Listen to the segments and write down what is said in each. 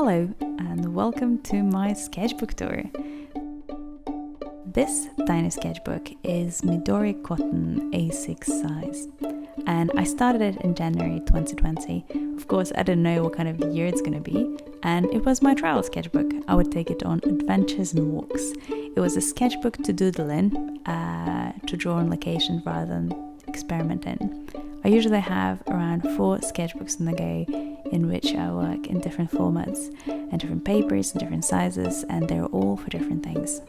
Hello and welcome to my sketchbook tour. This tiny sketchbook is Midori Cotton A6 size and I started it in January 2020. Of course, I didn't know what kind of year it's going to be, and it was my travel sketchbook. I would take it on adventures and walks. It was a sketchbook to doodle in, to draw on location rather than experiment in. I usually have around 4 sketchbooks in the go in which I work in different formats and different papers and different sizes, and they're all for different things.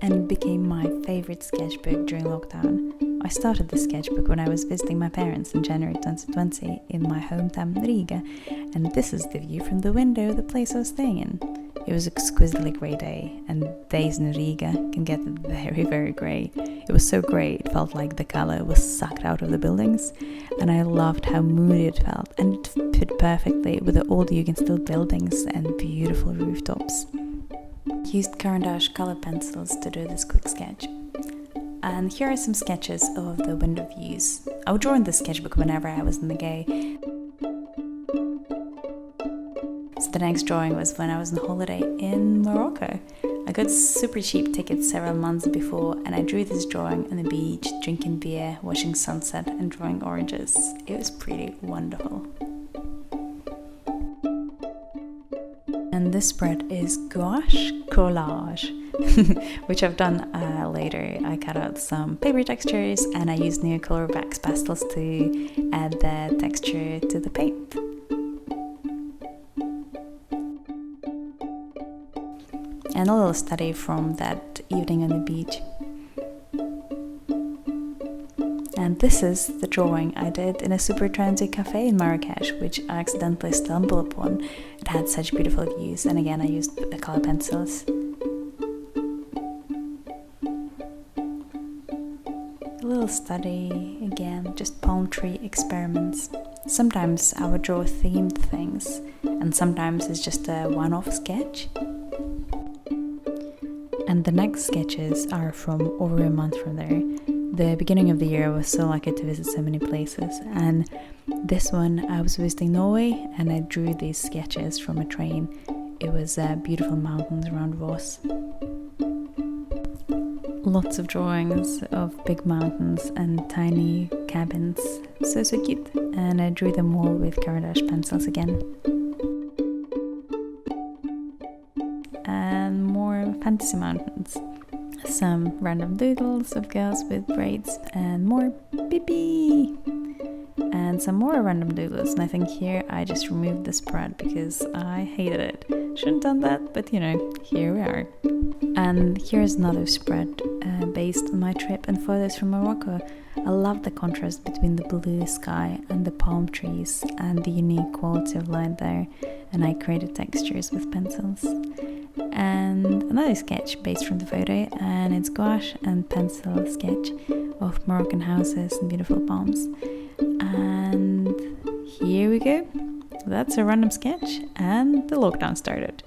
And it became my favorite sketchbook during lockdown. I started the sketchbook when I was visiting my parents in January 2020 in my hometown Riga, and this is the view from the window of the place I was staying in. It was an exquisitely grey day, and days in Riga can get very, very grey. It was so grey it felt like the colour was sucked out of the buildings, and I loved how moody it felt, and it fit perfectly with the old Jugendstil buildings and beautiful rooftops. I used Carandache colour pencils to do this quick sketch. And here are some sketches of the window views. I would draw in this sketchbook whenever I was in the go. So the next drawing was when I was on holiday in Morocco. I got super cheap tickets several months before, and I drew this drawing on the beach, drinking beer, watching sunset and drawing oranges. It was pretty wonderful. And this spread is Gouache collage, which I've done later. I cut out some paper textures and I used neocolor wax pastels to add the texture to the paint. And a little study from that evening on the beach. And this is the drawing I did in a super trendy cafe in Marrakesh, which I accidentally stumbled upon. It had such beautiful views, and again I used color pencils. A little study, again, just palm tree experiments. Sometimes I would draw themed things, and sometimes it's just a one-off sketch. And the next sketches are from over a month from there. The beginning of the year I was so lucky to visit so many places, and this one I was visiting Norway and I drew these sketches from a train. It was beautiful mountains around Voss. Lots of drawings of big mountains and tiny cabins, so cute, and I drew them all with Carandache pencils again. And more fantasy mountains. Some random doodles of girls with braids and more pee-pee. And some more random doodles, and I think here I just removed the spread because I hated it. Shouldn't done that, but you know, here we are. And here's another spread based on my trip and photos from Morocco. I love the contrast between the blue sky and the palm trees and the unique quality of light there, and I created textures with pencils. And another sketch based from the photo, and it's gouache and pencil sketch of Moroccan houses and beautiful palms. And here we go. That's a random sketch, and the lockdown started.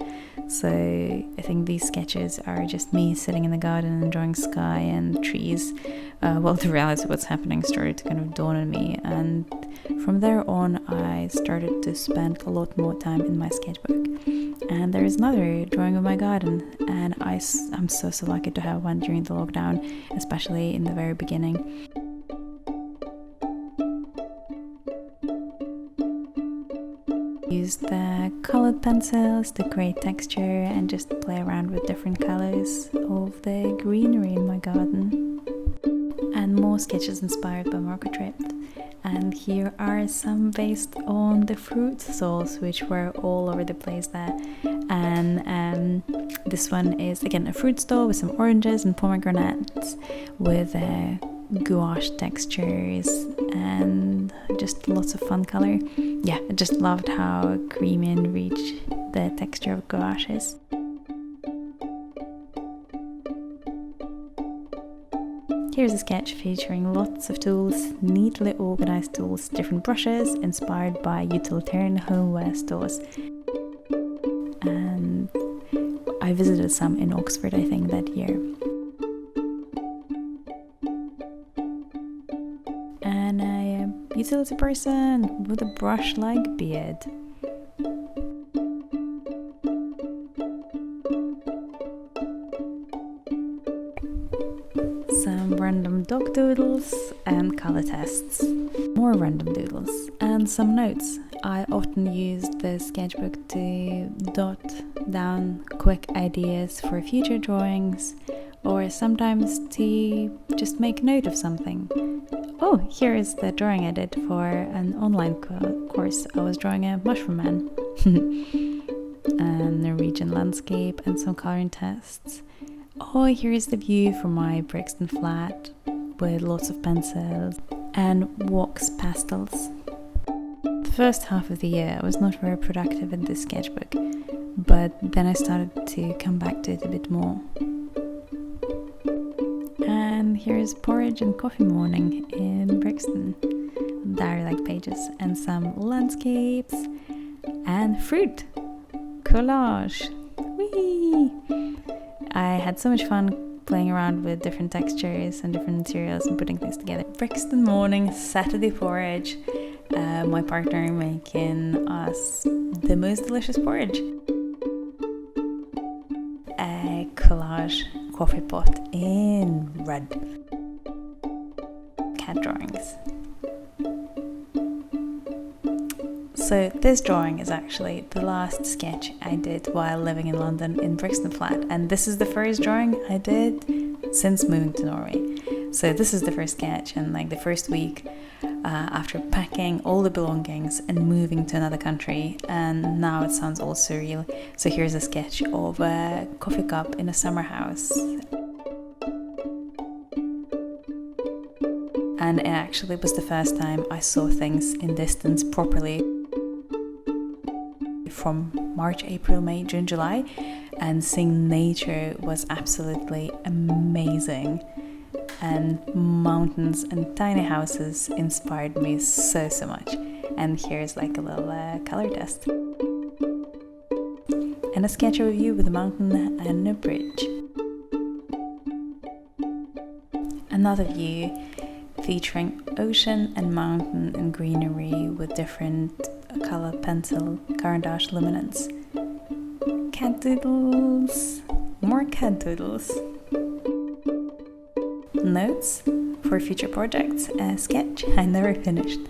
So I think these sketches are just me sitting in the garden enjoying sky and trees. Well, the reality of what's happening started to kind of dawn on me, and from there on I started to spend a lot more time in my sketchbook. And there is another drawing of my garden, and I'm so lucky to have one during the lockdown, especially in the very beginning. Use the colored pencils to create texture and just play around with different colors of the greenery in my garden. And more sketches inspired by Morocco trip. And here are some based on the fruit stalls, which were all over the place there. And this one is again a fruit stall with some oranges and pomegranates with gouache textures and just lots of fun color. Yeah, I just loved how creamy and rich the texture of gouache is. Here's a sketch featuring lots of tools, neatly organized tools, different brushes inspired by utilitarian homeware stores. And I visited some in Oxford, I think, that year. And a utility person with a brush-like beard. dog doodles and color tests, more random doodles, and some notes. I often use the sketchbook to dot down quick ideas for future drawings, or sometimes to just make note of something. Oh, here is the drawing I did for an online course. I was drawing a mushroom man, a Norwegian landscape, and some coloring tests. Oh, here is the view from my Brixton flat with lots of pencils and wax pastels. The first half of the year I was not very productive in this sketchbook, but then I started to come back to it a bit more. And here's porridge and coffee morning in Brixton, diary-like pages, and some landscapes and fruit. Collage! Whee! I had so much fun playing around with different textures and different materials and putting things together. Brixton morning, Saturday porridge. My partner making us the most delicious porridge. A collage coffee pot in red. Cat drawings. So this drawing is actually the last sketch I did while living in London in Brixton flat, and this is the first drawing I did since moving to Norway. So this is the first sketch, and like the first week after packing all the belongings and moving to another country, and now it sounds all surreal. So here's a sketch of a coffee cup in a summer house. And it actually was the first time I saw things in distance properly. From March, April, May, June, July, and seeing nature was absolutely amazing. And mountains and tiny houses inspired me so much. And here's like a little color test. And a sketch of a view with a mountain and a bridge. Another view featuring ocean and mountain and greenery with different color pencil, Carandache Luminance. Cat doodles, more cat doodles. Notes for future projects, a sketch I never finished.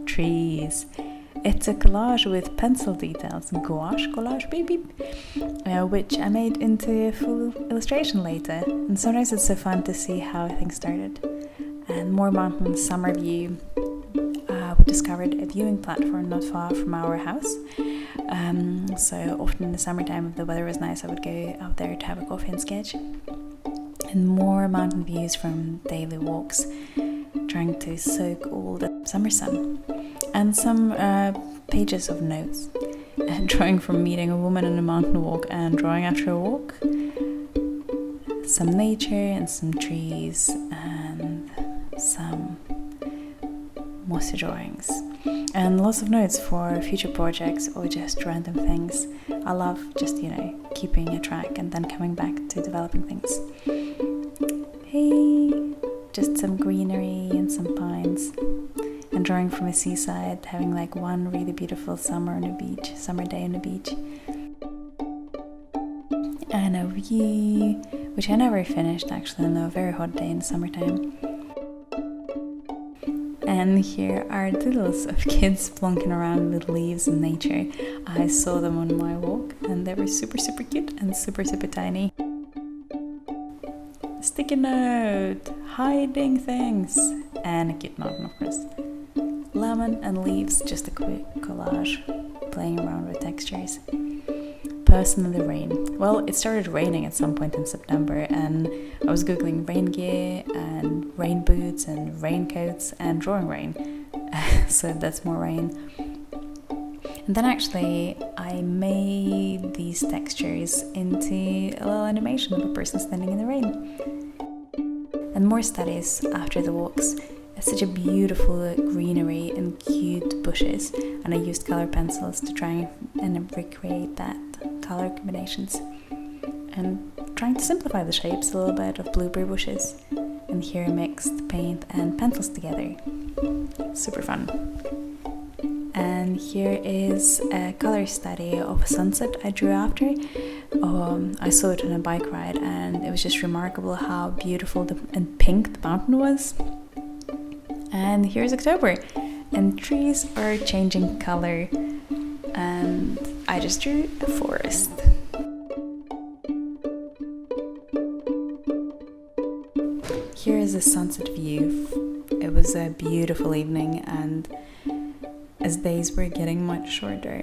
Trees. It's a collage with pencil details, gouache collage, beep beep, which I made into a full illustration later. And sometimes it's so fun to see how things started. And more mountain summer view. We discovered a viewing platform not far from our house. So often in the summertime, if the weather was nice, I would go out there to have a coffee and sketch. And more mountain views from daily walks, trying to soak all the summer sun. And some pages of notes, drawing from meeting a woman on a mountain walk and drawing after a walk. Some nature and some trees and some mossy drawings. And lots of notes for future projects or just random things. I love just, keeping a track and then coming back to developing things. Hey, just some greenery and some pines. And drawing from a seaside, having like one really beautiful summer day on the beach. And a view, which I never finished actually on a very hot day in the summertime. And here are doodles of kids plonking around with leaves and nature. I saw them on my walk and they were super cute and super tiny. Sticky note, hiding things, and a cute note, of course. Lemon and leaves, just a quick collage, playing around with textures. Personally, rain. Well, it started raining at some point in September, and I was googling rain gear and rain boots and raincoats and drawing rain. So that's more rain. And then actually I made these textures into a little animation of a person standing in the rain. And more studies after the walks. It's such a beautiful greenery and cute bushes, and I used color pencils to try and recreate that color combinations. And trying to simplify the shapes a little bit of blueberry bushes. And here I mixed paint and pencils together. Super fun. And here is a color study of a sunset I drew after I saw it on a bike ride, and it was just remarkable how beautiful and pink the mountain was. And here's October, and trees are changing color, and I just drew a forest. Here is a sunset view. It was a beautiful evening, and as days were getting much shorter,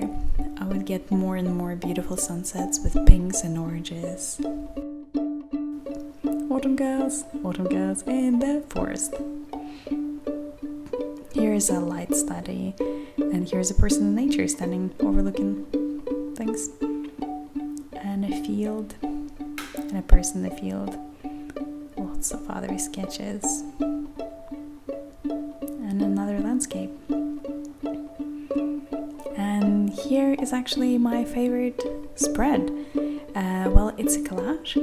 I would get more and more beautiful sunsets with pinks and oranges. Autumn girls in the forest. Here is a light study, and here's a person in nature standing overlooking things. And a field, and a person in the field. Lots of other sketches. And another landscape. And here is actually my favorite spread. Well, it's a collage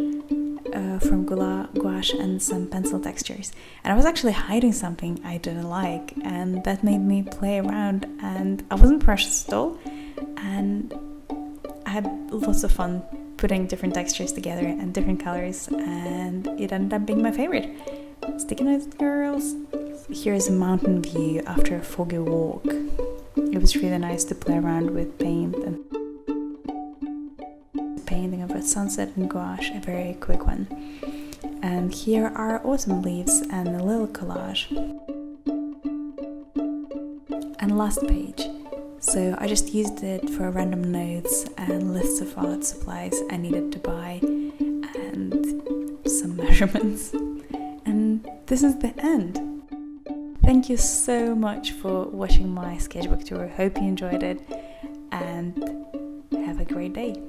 from gouache and some pencil textures. And I was actually hiding something I didn't like, and that made me play around, and I wasn't precious at all. And I had lots of fun putting different textures together and different colors, and it ended up being my favorite. Sticky notes, girls. Here's a mountain view after a foggy walk. It was really nice to play around with paint and painting of a sunset and gouache, a very quick one. And here are autumn leaves and a little collage. And last page. So I just used it for random notes and lists of art supplies I needed to buy and some measurements. And this is the end. Thank you so much for watching my sketchbook tour. Hope you enjoyed it, and have a great day.